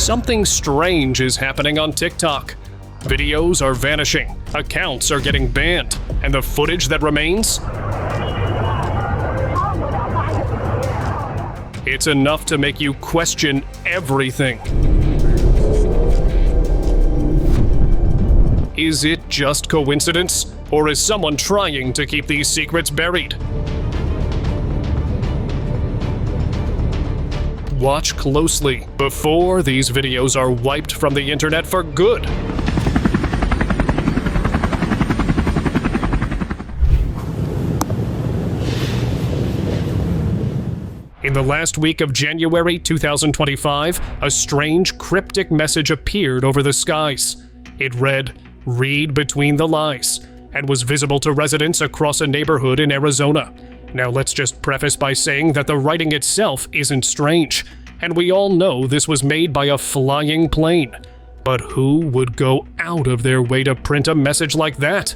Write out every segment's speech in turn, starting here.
Something strange is happening on TikTok. Videos are vanishing, accounts are getting banned, and the footage that remains? It's enough to make you question everything. Is it just coincidence, or is someone trying to keep these secrets buried? Watch closely before these videos are wiped from the internet for good. In the last week of January 2025, a strange cryptic message appeared over the skies. It read, "Read between the lies," and was visible to residents across a neighborhood in Arizona. Now let's just preface by saying that the writing itself isn't strange, and we all know this was made by a flying plane. But who would go out of their way to print a message like that?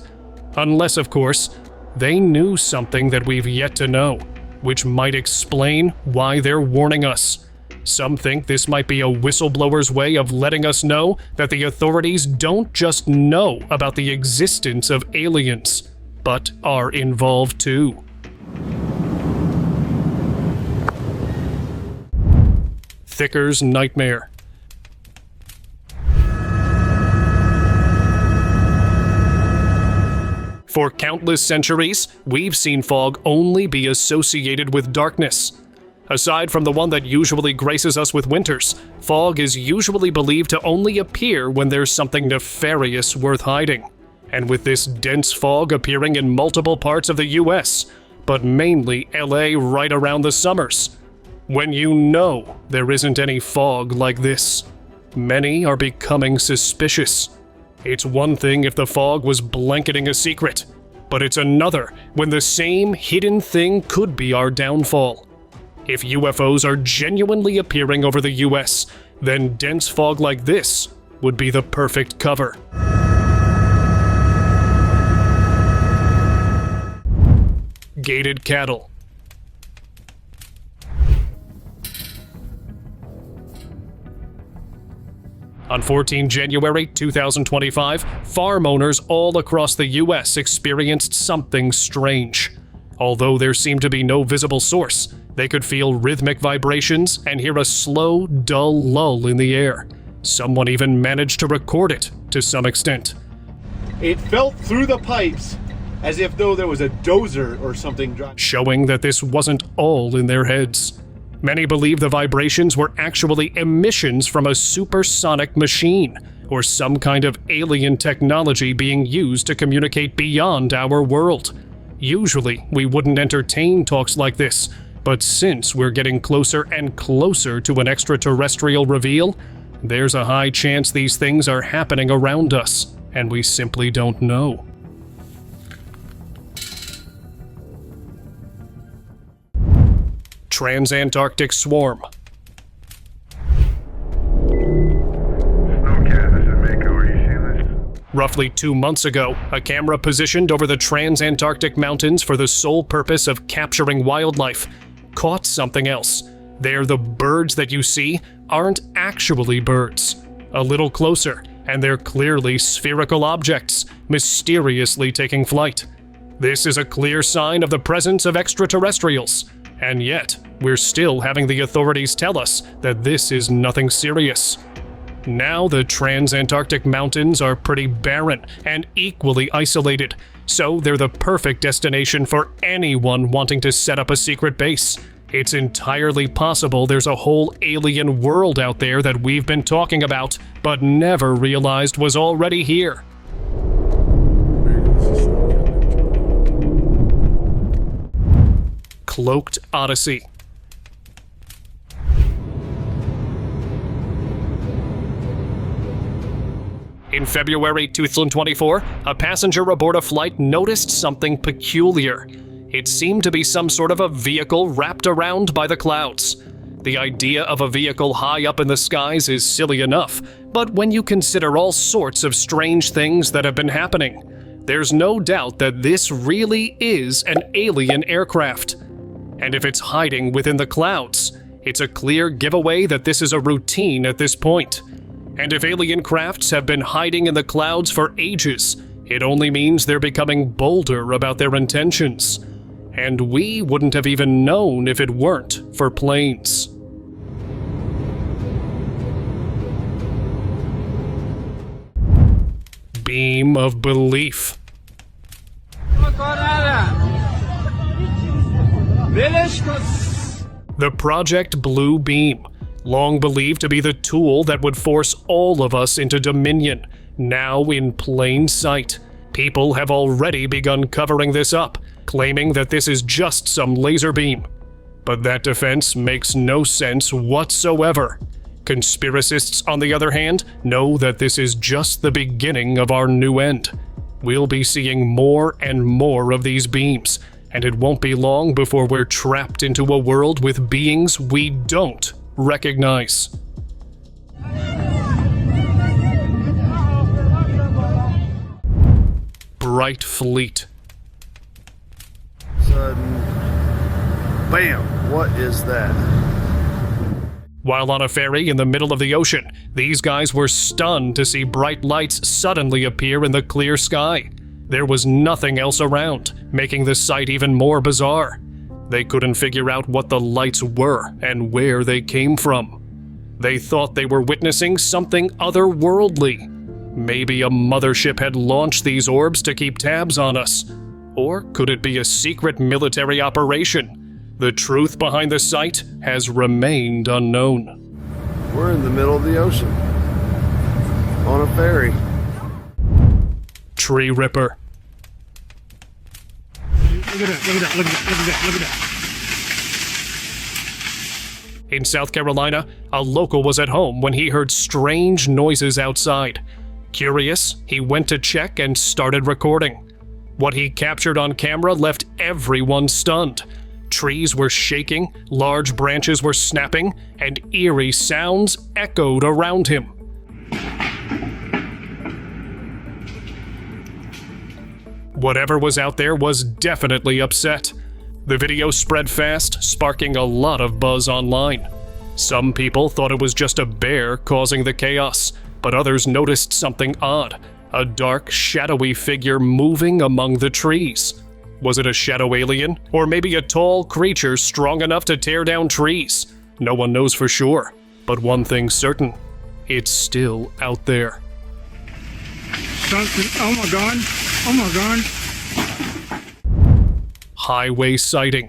Unless, of course, they knew something that we've yet to know, which might explain why they're warning us. Some think this might be a whistleblower's way of letting us know that the authorities don't just know about the existence of aliens, but are involved too. Thicker's nightmare. For countless centuries, we've seen fog only be associated with darkness. Aside from the one that usually graces us with winters, fog is usually believed to only appear when there's something nefarious worth hiding. And with this dense fog appearing in multiple parts of the US, but mainly LA right around the summers, when you know there isn't any fog like this, many are becoming suspicious. It's one thing if the fog was blanketing a secret, but it's another when the same hidden thing could be our downfall. If UFOs are genuinely appearing over the US, then dense fog like this would be the perfect cover. Gated cattle. On 14 January 2025, farm owners all across the US experienced something strange. Although there seemed to be no visible source, they could feel rhythmic vibrations and hear a slow, dull lull in the air. Someone even managed to record it to some extent. It felt through the pipes as if though there was a dozer or something driving. Showing that this wasn't all in their heads. Many believe the vibrations were actually emissions from a supersonic machine, or some kind of alien technology being used to communicate beyond our world. Usually, we wouldn't entertain talks like this, but since we're getting closer and closer to an extraterrestrial reveal, there's a high chance these things are happening around us, and we simply don't know. Trans-Antarctic swarm. Roughly 2 months ago, a camera positioned over the Trans-Antarctic mountains for the sole purpose of capturing wildlife caught something else. The birds that you see aren't actually birds. A little closer, and they're clearly spherical objects, mysteriously taking flight. This is a clear sign of the presence of extraterrestrials. And yet, we're still having the authorities tell us that this is nothing serious. Now the Trans-Antarctic mountains are pretty barren and equally isolated, so they're the perfect destination for anyone wanting to set up a secret base. It's entirely possible there's a whole alien world out there that we've been talking about, but never realized was already here. Cloaked Odyssey. In February 2024, a passenger aboard a flight noticed something peculiar. It seemed to be some sort of a vehicle wrapped around by the clouds. The idea of a vehicle high up in the skies is silly enough, but when you consider all sorts of strange things that have been happening, there's no doubt that this really is an alien aircraft. And if it's hiding within the clouds, It's a clear giveaway that this is a routine at this point. And if alien crafts have been hiding in the clouds for ages, it only means they're becoming bolder about their intentions. And we wouldn't have even known if it weren't for planes. Beam of belief. The Project Blue Beam, long believed to be the tool that would force all of us into dominion, now in plain sight. People have already begun covering this up, claiming that this is just some laser beam. But that defense makes no sense whatsoever. Conspiracists, on the other hand, know that this is just the beginning of our new end. We'll be seeing more and more of these beams, and it won't be long before we're trapped into a world with beings we don't recognize. Bright Fleet. Sudden bam, what is that? While on a ferry in the middle of the ocean, these guys were stunned to see bright lights suddenly appear in the clear sky. There was nothing else around, making the sight even more bizarre. They couldn't figure out what the lights were and where they came from. They thought they were witnessing something otherworldly. Maybe a mothership had launched these orbs to keep tabs on us. Or could it be a secret military operation? The truth behind the sight has remained unknown. We're in the middle of the ocean, on a ferry. Tree Ripper. Look at that. In South Carolina, a local was at home when he heard strange noises outside. Curious, he went to check and started recording. What he captured on camera left everyone stunned. Trees were shaking, large branches were snapping, and eerie sounds echoed around him. Whatever was out there was definitely upset. The video spread fast, sparking a lot of buzz online. Some people thought it was just a bear causing the chaos, but others noticed something odd, a dark, shadowy figure moving among the trees. Was it a shadow alien, or maybe a tall creature strong enough to tear down trees? No one knows for sure, but one thing's certain, it's still out there. Oh my god. Highway sighting.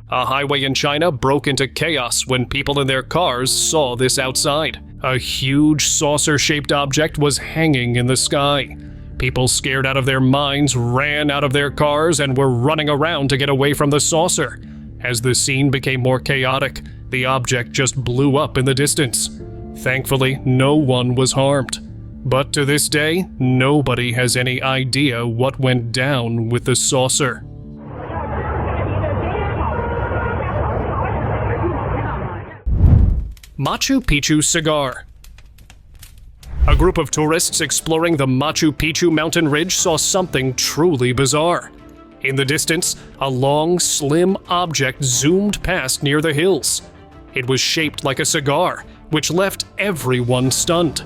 A highway in China broke into chaos when people in their cars saw this outside. A huge saucer-shaped object was hanging in the sky. People scared out of their minds ran out of their cars and were running around to get away from the saucer. As the scene became more chaotic, the object just blew up in the distance. Thankfully, no one was harmed. But to this day, nobody has any idea what went down with the saucer. Machu Picchu cigar. A group of tourists exploring the Machu Picchu mountain ridge saw something truly bizarre. In the distance, a long, slim object zoomed past near the hills. It was shaped like a cigar, which left everyone stunned.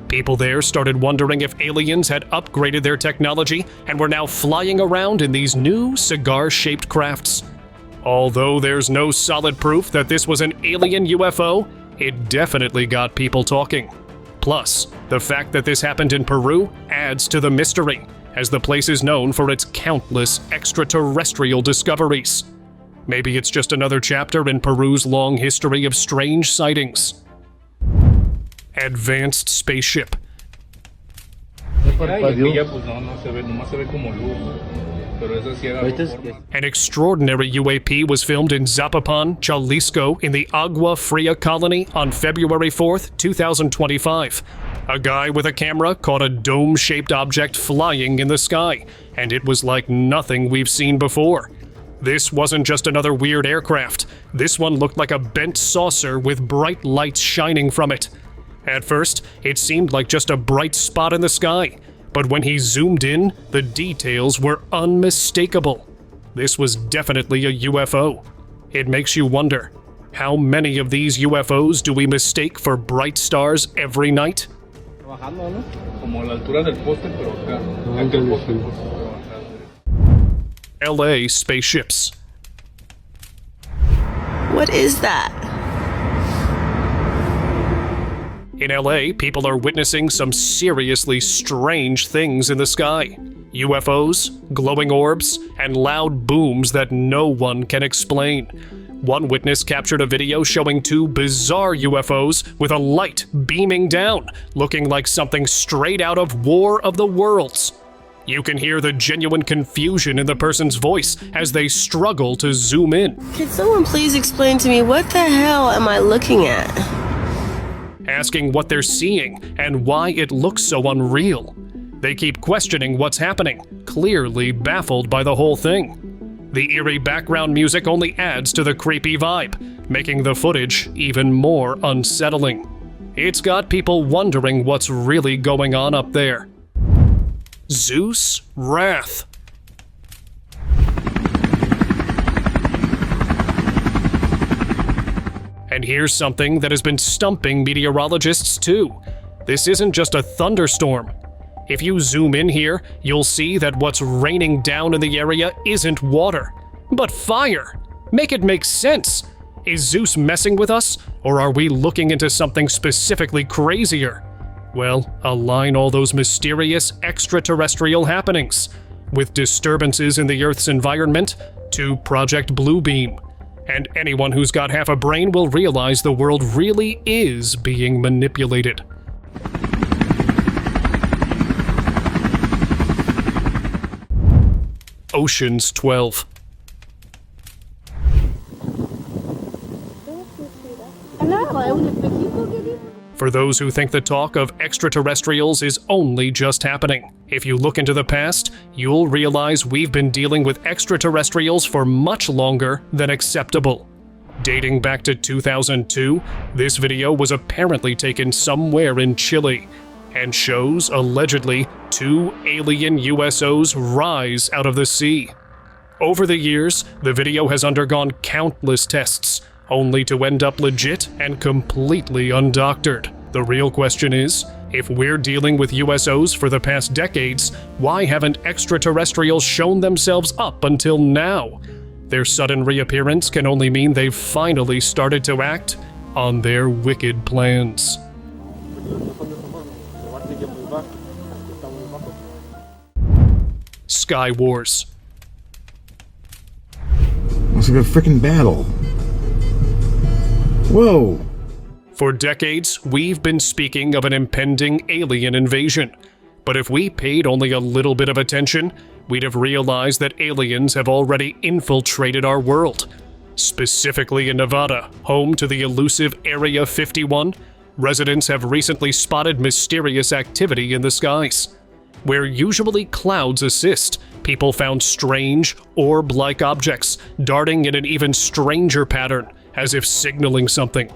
People there started wondering if aliens had upgraded their technology and were now flying around in these new cigar-shaped crafts. Although there's no solid proof that this was an alien UFO, it definitely got people talking. Plus, the fact that this happened in Peru adds to the mystery, as the place is known for its countless extraterrestrial discoveries. Maybe it's just another chapter in Peru's long history of strange sightings. Advanced spaceship. An extraordinary UAP was filmed in Zapopan, Jalisco, in the Agua Fria colony on February 4th, 2025. A guy with a camera caught a dome-shaped object flying in the sky, and it was like nothing we've seen before. This wasn't just another weird aircraft. This one looked like a bent saucer with bright lights shining from it. At first, it seemed like just a bright spot in the sky, But when he zoomed in, the details were unmistakable. This was definitely a UFO. It makes you wonder, how many of these UFOs do we mistake for bright stars every night? LA spaceships. What is that? In LA, people are witnessing some seriously strange things in the sky. UFOs, glowing orbs, and loud booms that no one can explain. One witness captured a video showing two bizarre UFOs with a light beaming down, looking like something straight out of War of the Worlds. You can hear the genuine confusion in the person's voice as they struggle to zoom in. Can someone please explain to me what the hell am I looking at? Asking what they're seeing and why it looks so unreal. They keep questioning what's happening, clearly baffled by the whole thing. The eerie background music only adds to the creepy vibe, making the footage even more unsettling. It's got people wondering what's really going on up there. Zeus' Wrath. And here's something that has been stumping meteorologists too. This isn't just a thunderstorm. If you zoom in here, you'll see that what's raining down in the area isn't water, but fire. Make it make sense. Is Zeus messing with us, or are we looking into something specifically crazier? Well, align all those mysterious extraterrestrial happenings, with disturbances in the Earth's environment, to Project Bluebeam. And anyone who's got half a brain will realize the world really is being manipulated. Ocean's 12. For those who think the talk of extraterrestrials is only just happening, if you look into the past, you'll realize we've been dealing with extraterrestrials for much longer than acceptable. Dating back to 2002, this video was apparently taken somewhere in Chile, and shows, allegedly, 2 alien USOs rise out of the sea. Over the years, the video has undergone countless tests, only to end up legit and completely undoctored. The real question is, if we're dealing with USOs for the past decades, why haven't extraterrestrials shown themselves up until now? Their sudden reappearance can only mean they've finally started to act on their wicked plans. Sky Wars. Looks like a freaking battle. Whoa! For decades, we've been speaking of an impending alien invasion. But if we paid only a little bit of attention, we'd have realized that aliens have already infiltrated our world. Specifically in Nevada, home to the elusive Area 51, residents have recently spotted mysterious activity in the skies. Where usually clouds assist, people found strange, orb-like objects darting in an even stranger pattern, as if signaling something.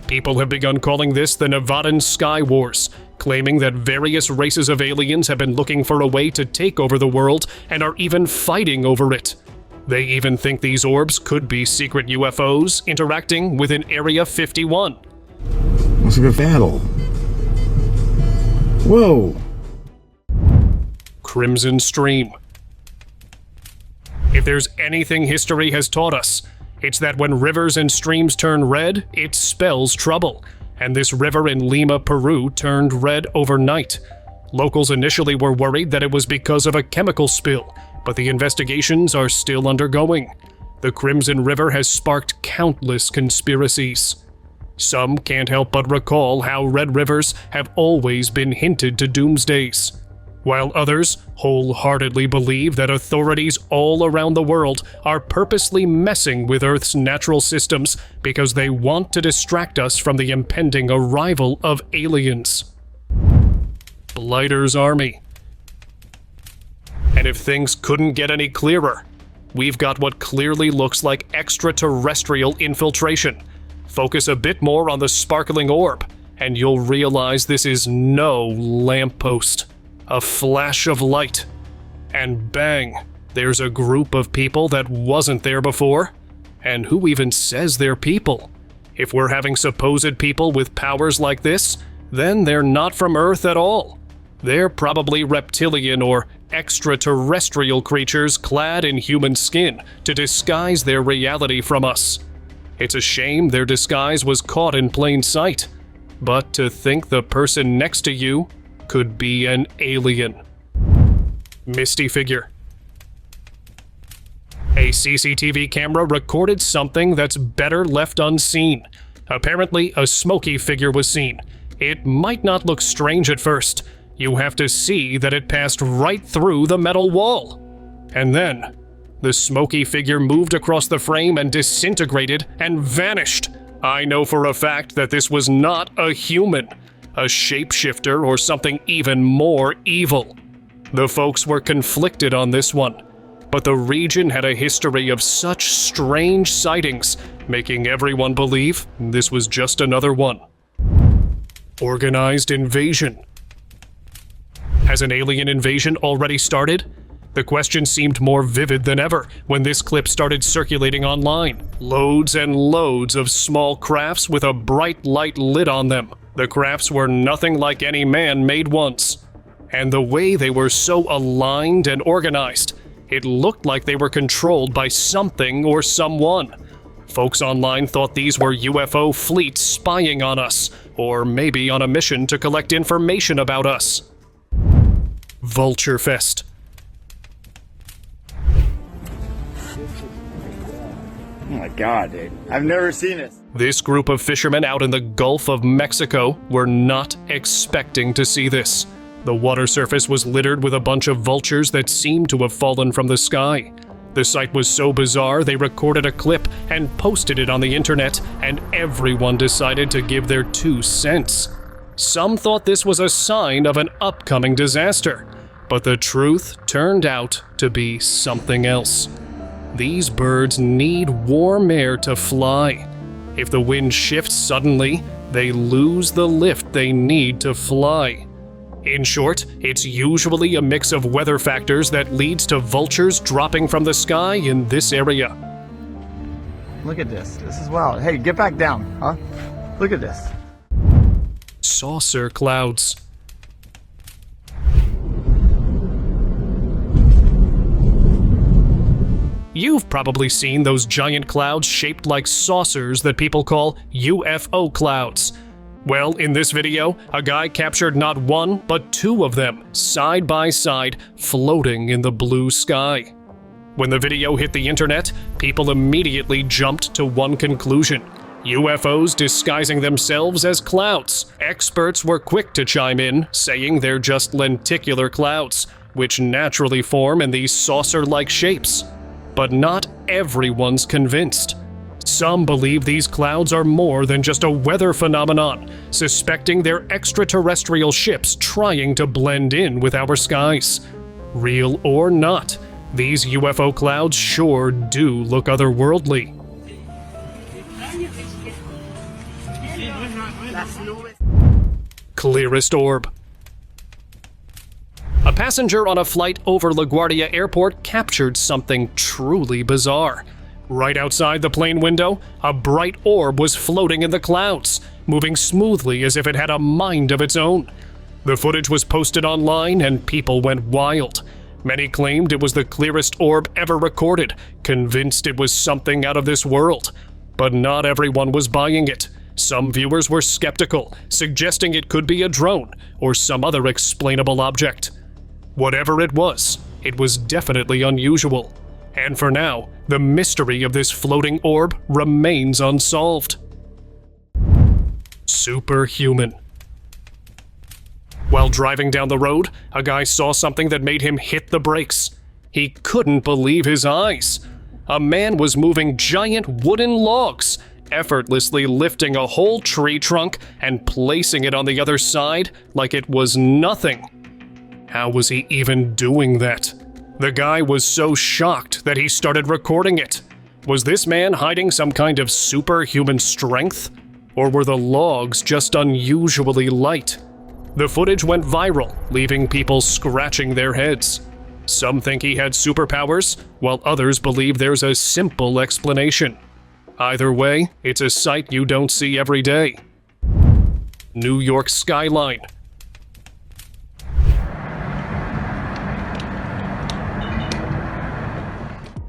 People have begun calling this the Nevadan Sky Wars, claiming that various races of aliens have been looking for a way to take over the world and are even fighting over it. They even think these orbs could be secret UFOs interacting with an Area 51. Looks like a battle. Whoa! Crimson Stream. If there's anything history has taught us, it's that when rivers and streams turn red, it spells trouble. And this river in Lima, Peru turned red overnight. Locals initially were worried that it was because of a chemical spill, but the investigations are still undergoing. The Crimson River has sparked countless conspiracies. Some can't help but recall how red rivers have always been hinted to doomsdays, while others wholeheartedly believe that authorities all around the world are purposely messing with Earth's natural systems because they want to distract us from the impending arrival of aliens. Blighter's Army. And if things couldn't get any clearer, we've got what clearly looks like extraterrestrial infiltration. Focus a bit more on the sparkling orb, and you'll realize this is no lamppost. A flash of light, and bang, there's a group of people that wasn't there before. And who even says they're people? If we're having supposed people with powers like this, then they're not from Earth at all. They're probably reptilian or extraterrestrial creatures clad in human skin to disguise their reality from us. It's a shame their disguise was caught in plain sight. But to think the person next to you could be an alien. Misty figure. A CCTV camera recorded something that's better left unseen. Apparently, a smoky figure was seen. It might not look strange at first. You have to see that it passed right through the metal wall. And then, the smoky figure moved across the frame and disintegrated and vanished. I know for a fact that this was not a human, a shapeshifter or something even more evil. The folks were conflicted on this one, but the region had a history of such strange sightings, making everyone believe this was just another one. Organized invasion. Has an alien invasion already started? The question seemed more vivid than ever when this clip started circulating online. Loads and loads of small crafts with a bright light lit on them. The crafts were nothing like any man made ones. And the way they were so aligned and organized, it looked like they were controlled by something or someone. Folks online thought these were UFO fleets spying on us, or maybe on a mission to collect information about us. Vulture Fest. Oh my god, dude. I've never seen this. This group of fishermen out in the Gulf of Mexico were not expecting to see this. The water surface was littered with a bunch of vultures that seemed to have fallen from the sky. The sight was so bizarre they recorded a clip and posted it on the internet, and everyone decided to give their 2 cents. Some thought this was a sign of an upcoming disaster, but the truth turned out to be something else. These birds need warm air to fly. If the wind shifts suddenly, they lose the lift they need to fly. In short, it's usually a mix of weather factors that leads to vultures dropping from the sky in this area. Look at this. This is wild. Hey, get back down, huh? Look at this. Saucer clouds. You've probably seen those giant clouds shaped like saucers that people call UFO clouds. Well, in this video, a guy captured not one, but 2 of them, side by side, floating in the blue sky. When the video hit the internet, people immediately jumped to one conclusion: UFOs disguising themselves as clouds. Experts were quick to chime in, saying they're just lenticular clouds, which naturally form in these saucer-like shapes. But not everyone's convinced. Some believe these clouds are more than just a weather phenomenon, suspecting they're extraterrestrial ships trying to blend in with our skies. Real or not, these UFO clouds sure do look otherworldly. Clearest orb. A passenger on a flight over LaGuardia Airport captured something truly bizarre. Right outside the plane window, a bright orb was floating in the clouds, moving smoothly as if it had a mind of its own. The footage was posted online and people went wild. Many claimed it was the clearest orb ever recorded, convinced it was something out of this world. But not everyone was buying it. Some viewers were skeptical, suggesting it could be a drone or some other explainable object. Whatever it was definitely unusual. And for now, the mystery of this floating orb remains unsolved. Superhuman. While driving down the road, a guy saw something that made him hit the brakes. He couldn't believe his eyes. A man was moving giant wooden logs, effortlessly lifting a whole tree trunk and placing it on the other side like it was nothing. How was he even doing that? The guy was so shocked that he started recording it. Was this man hiding some kind of superhuman strength? Or were the logs just unusually light? The footage went viral, leaving people scratching their heads. Some think he had superpowers, while others believe there's a simple explanation. Either way, it's a sight you don't see every day. New York skyline.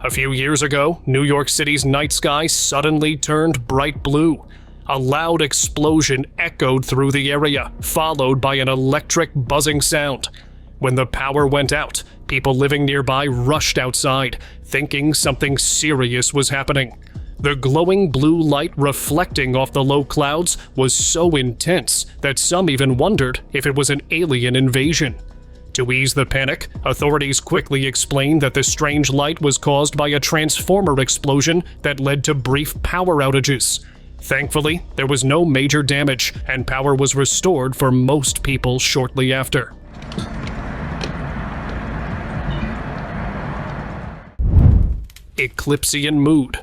A few years ago, New York City's night sky suddenly turned bright blue. A loud explosion echoed through the area, followed by an electric buzzing sound. When the power went out, people living nearby rushed outside, thinking something serious was happening. The glowing blue light reflecting off the low clouds was so intense that some even wondered if it was an alien invasion. To ease the panic, authorities quickly explained that the strange light was caused by a transformer explosion that led to brief power outages. Thankfully, there was no major damage, and power was restored for most people shortly after. Eclipsean mood.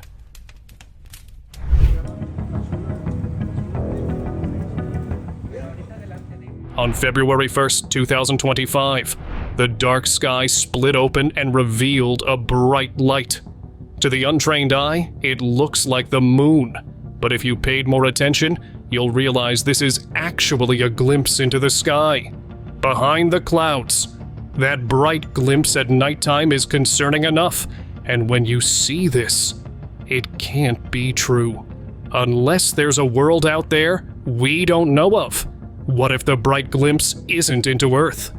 On February 1st, 2025, the dark sky split open and revealed a bright light. To the untrained eye, it looks like the moon, but if you paid more attention, you'll realize this is actually a glimpse into the sky. Behind the clouds. That bright glimpse at nighttime is concerning enough, and when you see this, it can't be true. Unless there's a world out there we don't know of. What if the bright glimpse isn't into Earth,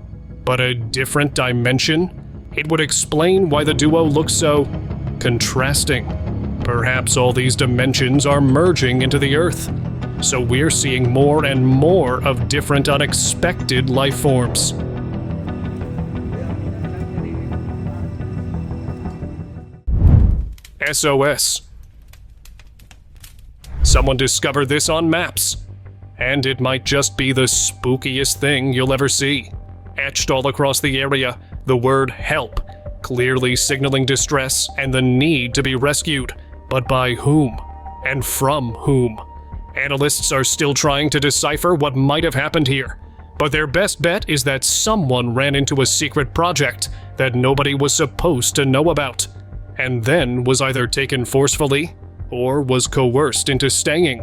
but a different dimension? It would explain why the duo looks so contrasting. Perhaps all these dimensions are merging into the Earth, so we're seeing more and more of different unexpected life forms. SOS. Someone discovered this on maps, and it might just be the spookiest thing you'll ever see. Etched all across the area, the word help, clearly signaling distress and the need to be rescued. But by whom? And from whom? Analysts are still trying to decipher what might have happened here, but their best bet is that someone ran into a secret project that nobody was supposed to know about, and then was either taken forcefully or was coerced into staying.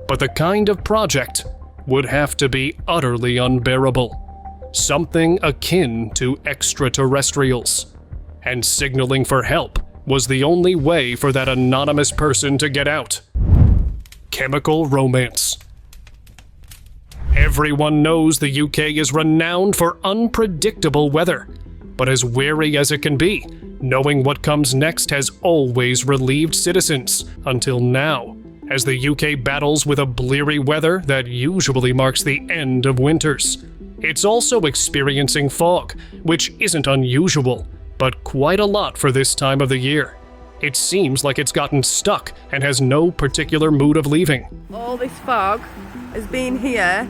But the kind of project would have to be utterly unbearable. Something akin to extraterrestrials. And signaling for help was the only way for that anonymous person to get out. Chemical romance. Everyone knows the UK is renowned for unpredictable weather, but as wary as it can be, knowing what comes next has always relieved citizens, until now, as the UK battles with a bleary weather that usually marks the end of winters. It's also experiencing fog, which isn't unusual, but quite a lot for this time of the year. It seems like it's gotten stuck and has no particular mood of leaving. All this fog has been here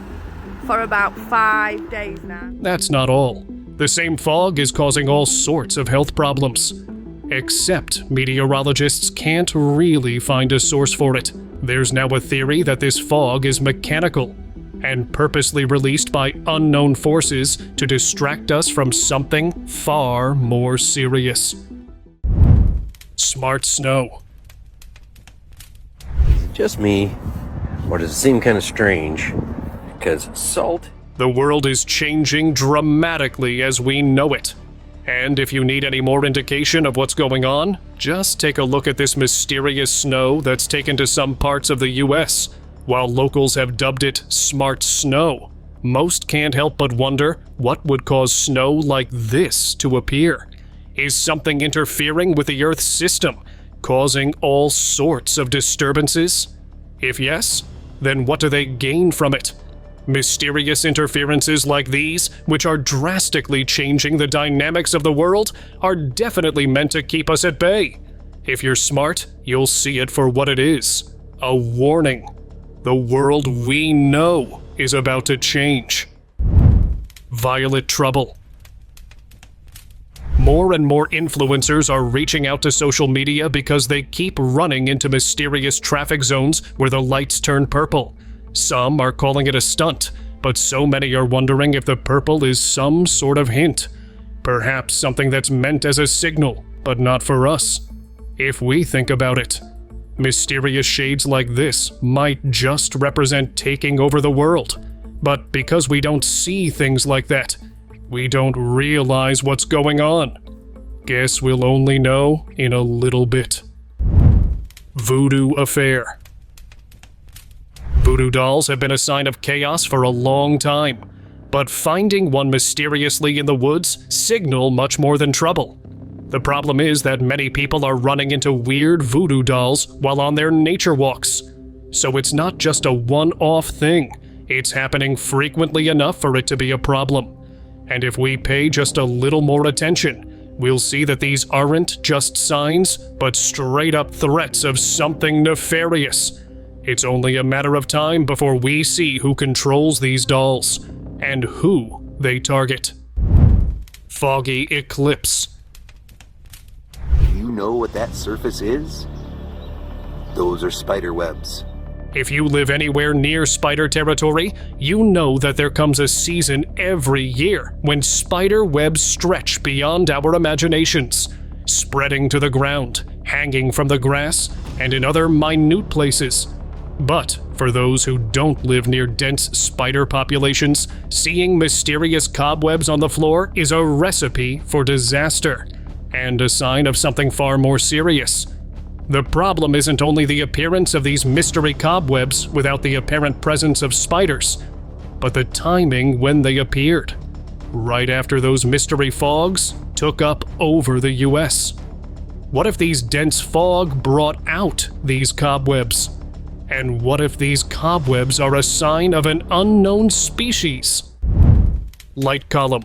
for about 5 days now. That's not all. The same fog is causing all sorts of health problems. Except meteorologists can't really find a source for it. There's now a theory that this fog is mechanical and purposely released by unknown forces to distract us from something far more serious. Smart snow. Just me, or does it seem kind of strange? Because salt. The world is changing dramatically as we know it. And if you need any more indication of what's going on, just take a look at this mysterious snow that's taken to some parts of the US. While locals have dubbed it smart snow, most can't help but wonder what would cause snow like this to appear. Is something interfering with the Earth's system, causing all sorts of disturbances? If yes, then what do they gain from it? Mysterious interferences like these, which are drastically changing the dynamics of the world, are definitely meant to keep us at bay. If you're smart, you'll see it for what it is: a warning. The world we know is about to change. Violet trouble. More and more influencers are reaching out to social media because they keep running into mysterious traffic zones where the lights turn purple. Some are calling it a stunt, but so many are wondering if the purple is some sort of hint. Perhaps something that's meant as a signal, but not for us. If we think about it, mysterious shades like this might just represent taking over the world. But because we don't see things like that, we don't realize what's going on. Guess we'll only know in a little bit. Voodoo affair. Voodoo dolls have been a sign of chaos for a long time, but finding one mysteriously in the woods signal much more than trouble. The problem is that many people are running into weird voodoo dolls while on their nature walks. So it's not just a one-off thing, it's happening frequently enough for it to be a problem. And if we pay just a little more attention, we'll see that these aren't just signs, but straight-up threats of something nefarious. It's only a matter of time before we see who controls these dolls, and who they target. Foggy eclipse. You know what that surface is? Those are spider webs. If you live anywhere near spider territory, you know that there comes a season every year when spider webs stretch beyond our imaginations, spreading to the ground, hanging from the grass, and in other minute places. But for those who don't live near dense spider populations, seeing mysterious cobwebs on the floor is a recipe for disaster, and a sign of something far more serious. The problem isn't only the appearance of these mystery cobwebs without the apparent presence of spiders, but the timing when they appeared, right after those mystery fogs took up over the US. What if these dense fog brought out these cobwebs? And what if these cobwebs are a sign of an unknown species? Light column.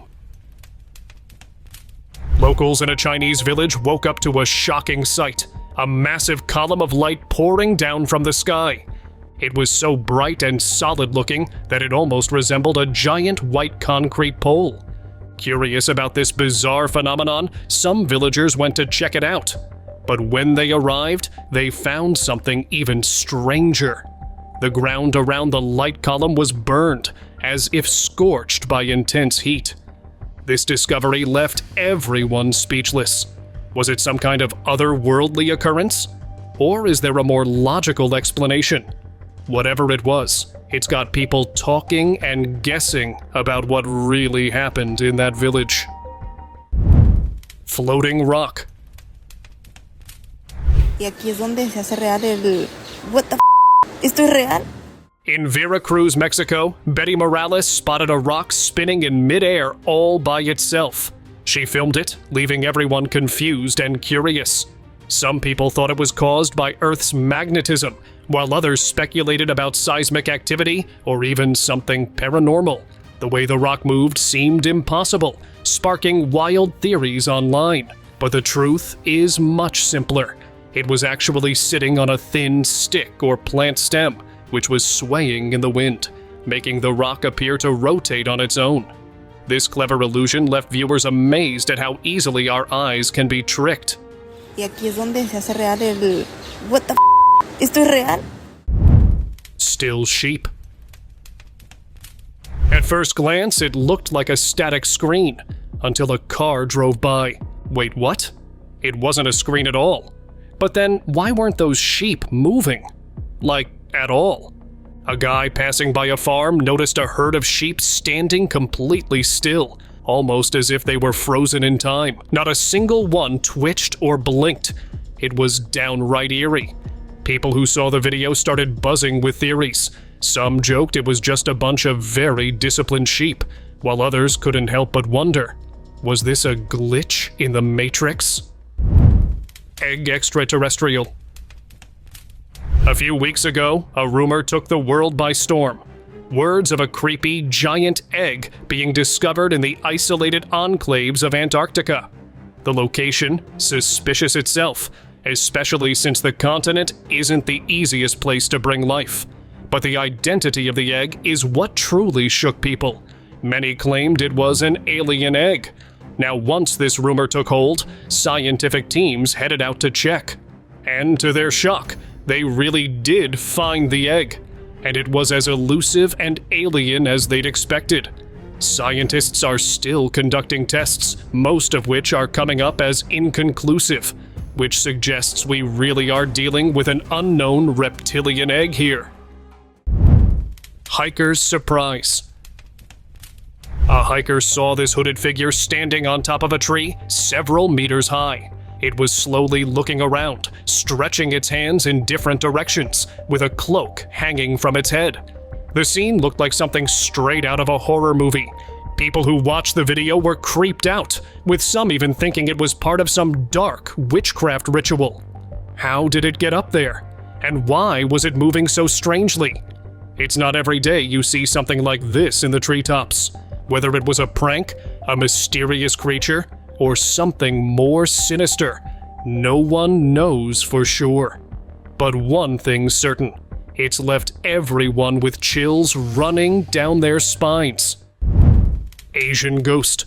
Locals in a Chinese village woke up to a shocking sight. A massive column of light pouring down from the sky. It was so bright and solid-looking that it almost resembled a giant white concrete pole. Curious about this bizarre phenomenon, some villagers went to check it out. But when they arrived, they found something even stranger. The ground around the light column was burned, as if scorched by intense heat. This discovery left everyone speechless. Was it some kind of otherworldly occurrence? Or is there a more logical explanation? Whatever it was, it's got people talking and guessing about what really happened in that village. Floating rock. Y aquí es donde se hace real el... What the ¿Esto es real? In Veracruz, Mexico, Betty Morales spotted a rock spinning in midair all by itself. She filmed it, leaving everyone confused and curious. Some people thought it was caused by Earth's magnetism, while others speculated about seismic activity or even something paranormal. The way the rock moved seemed impossible, sparking wild theories online. But the truth is much simpler. It was actually sitting on a thin stick or plant stem, which was swaying in the wind, making the rock appear to rotate on its own. This clever illusion left viewers amazed at how easily our eyes can be tricked. Y aquí es donde se hace real el... What the ¿Esto es real? Still sheep. At first glance, it looked like a static screen, until a car drove by. Wait, what? It wasn't a screen at all. But then, why weren't those sheep moving? Like, at all? A guy passing by a farm noticed a herd of sheep standing completely still, almost as if they were frozen in time. Not a single one twitched or blinked. It was downright eerie. People who saw the video started buzzing with theories. Some joked it was just a bunch of very disciplined sheep, while others couldn't help but wonder, was this a glitch in the Matrix? Egg extraterrestrial. A few weeks ago, a rumor took the world by storm. Words of a creepy, giant egg being discovered in the isolated enclaves of Antarctica. The location, suspicious itself, especially since the continent isn't the easiest place to bring life. But the identity of the egg is what truly shook people. Many claimed it was an alien egg. Now, once this rumor took hold, scientific teams headed out to check. And to their shock, they really did find the egg. and it was as elusive and alien as they'd expected. Scientists are still conducting tests, most of which are coming up as inconclusive, which suggests we really are dealing with an unknown reptilian egg here. Hiker's surprise. A hiker saw this hooded figure standing on top of a tree several meters high. It was slowly looking around, stretching its hands in different directions, with a cloak hanging from its head. The scene looked like something straight out of a horror movie. People who watched the video were creeped out, with some even thinking it was part of some dark witchcraft ritual. How did it get up there? And why was it moving so strangely? It's not every day you see something like this in the treetops. Whether it was a prank, a mysterious creature, or something more sinister, no one knows for sure. But one thing's certain. It's left everyone with chills running down their spines. Asian ghost.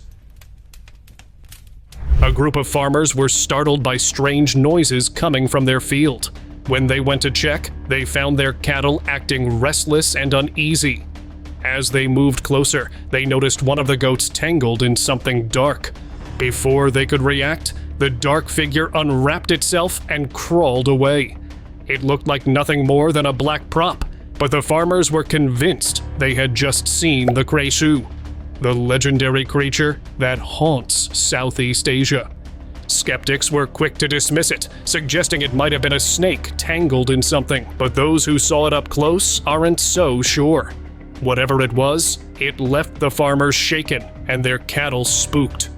A group of farmers were startled by strange noises coming from their field. When they went to check, they found their cattle acting restless and uneasy. As they moved closer, they noticed one of the goats tangled in something dark. Before they could react, the dark figure unwrapped itself and crawled away. It looked like nothing more than a black prop, but the farmers were convinced they had just seen the Cayu, the legendary creature that haunts Southeast Asia. Skeptics were quick to dismiss it, suggesting it might have been a snake tangled in something, but those who saw it up close aren't so sure. Whatever it was, it left the farmers shaken and their cattle spooked.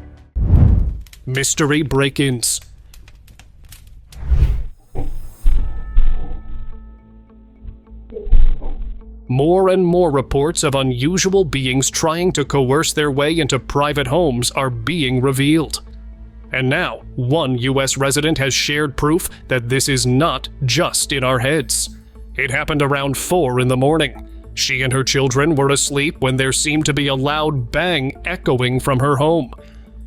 Mystery break-ins. More and more reports of unusual beings trying to coerce their way into private homes are being revealed. And now, one US resident has shared proof that this is not just in our heads. It happened around 4 in the morning. She and her children were asleep when there seemed to be a loud bang echoing from her home.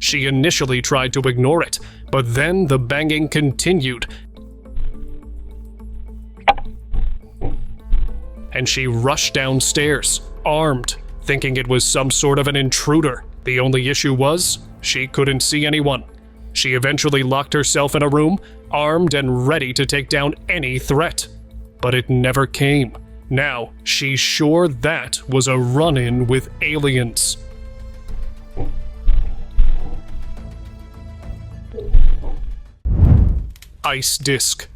She initially tried to ignore it, but then the banging continued, and she rushed downstairs, armed, thinking it was some sort of an intruder. The only issue was, she couldn't see anyone. She eventually locked herself in a room, armed and ready to take down any threat. But it never came. Now, she's sure that was a run-in with aliens. Ice disk.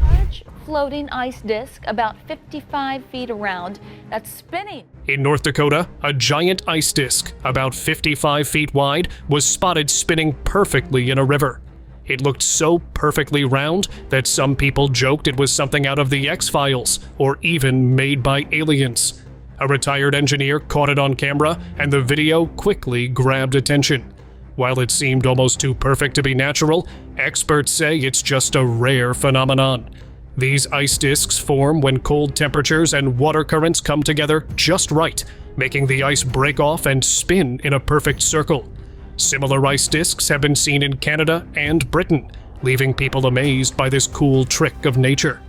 Large floating ice disk about 55 feet around that's spinning. In North Dakota, a giant ice disk, about 55 feet wide, was spotted spinning perfectly in a river. It looked so perfectly round that some people joked it was something out of the X-Files, or even made by aliens. A retired engineer caught it on camera, and the video quickly grabbed attention. While it seemed almost too perfect to be natural, experts say it's just a rare phenomenon. These ice disks form when cold temperatures and water currents come together just right, making the ice break off and spin in a perfect circle. Similar ice disks have been seen in Canada and Britain, leaving people amazed by this cool trick of nature.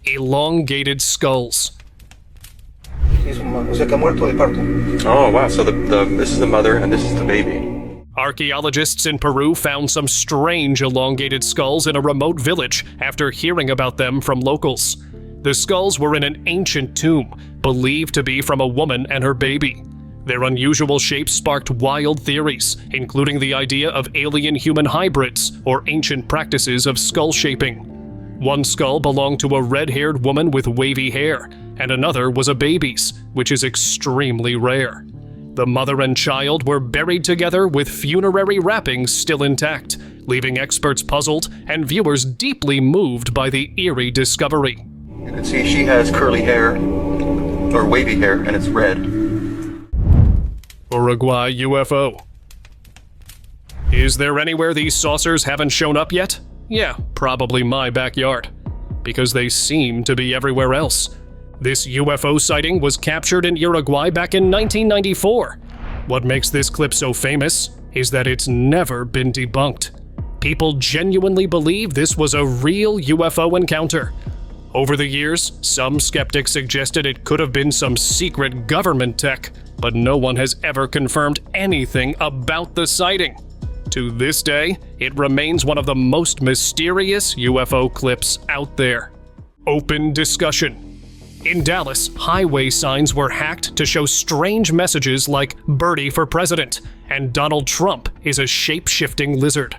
Elongated skulls. Oh wow, so this is the mother and this is the baby. Archaeologists in Peru found some strange elongated skulls in a remote village after hearing about them from locals. The skulls were in an ancient tomb, believed to be from a woman and her baby. Their unusual shape sparked wild theories, including the idea of alien-human hybrids or ancient practices of skull shaping. One skull belonged to a red-haired woman with wavy hair, and another was a baby's, which is extremely rare. The mother and child were buried together with funerary wrappings still intact, leaving experts puzzled and viewers deeply moved by the eerie discovery. You can see she has curly hair, or wavy hair, and it's red. Uruguay UFO. Is there anywhere these saucers haven't shown up yet? Yeah, probably my backyard. Because they seem to be everywhere else. This UFO sighting was captured in Uruguay back in 1994. What makes this clip so famous is that it's never been debunked. People genuinely believe this was a real UFO encounter. Over the years, some skeptics suggested it could have been some secret government tech, but no one has ever confirmed anything about the sighting. To this day, it remains one of the most mysterious UFO clips out there. Open discussion. In Dallas, highway signs were hacked to show strange messages like "Birdie for President" and "Donald Trump is a shape-shifting lizard."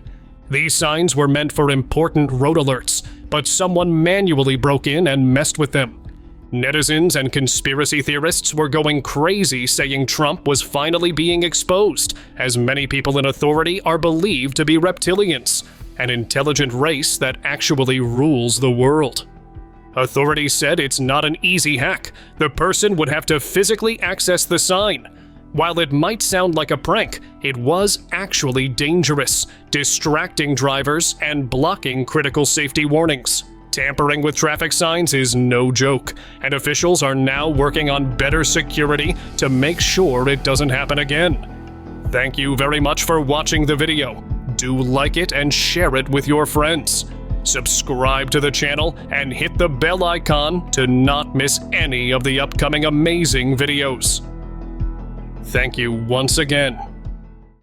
These signs were meant for important road alerts, but someone manually broke in and messed with them. Netizens and conspiracy theorists were going crazy saying Trump was finally being exposed, as many people in authority are believed to be reptilians, an intelligent race that actually rules the world. Authorities said it's not an easy hack. The person would have to physically access the sign. While it might sound like a prank, it was actually dangerous, distracting drivers and blocking critical safety warnings. Tampering with traffic signs is no joke, and officials are now working on better security to make sure it doesn't happen again. Thank you very much for watching the video. Do like it and share it with your friends. Subscribe to the channel and hit the bell icon to not miss any of the upcoming amazing videos. Thank you once again.